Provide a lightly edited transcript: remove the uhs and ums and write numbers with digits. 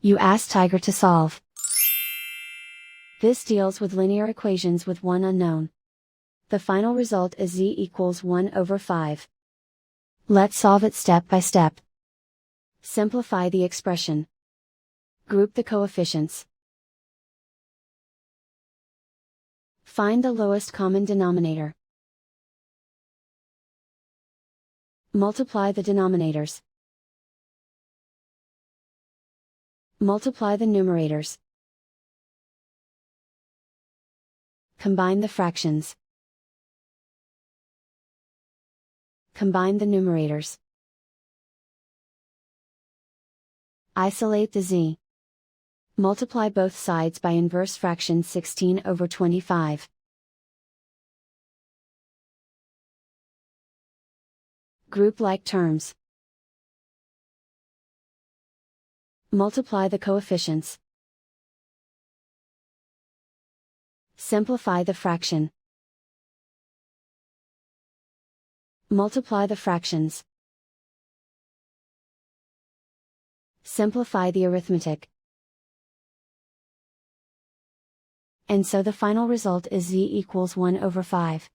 You ask Tiger to solve. This deals with linear equations with one unknown. The final result is z equals 1 over 5. Let's solve it step by step. Simplify the expression. Group the coefficients. Find the lowest common denominator. Multiply the denominators. Multiply the numerators. Combine the fractions. Combine the numerators. Isolate the z. Multiply both sides by inverse fraction 16 over 25. Group like terms. Multiply the coefficients. Simplify the fraction. Multiply the fractions. Simplify the arithmetic. And so the final result is z equals 1 over 5.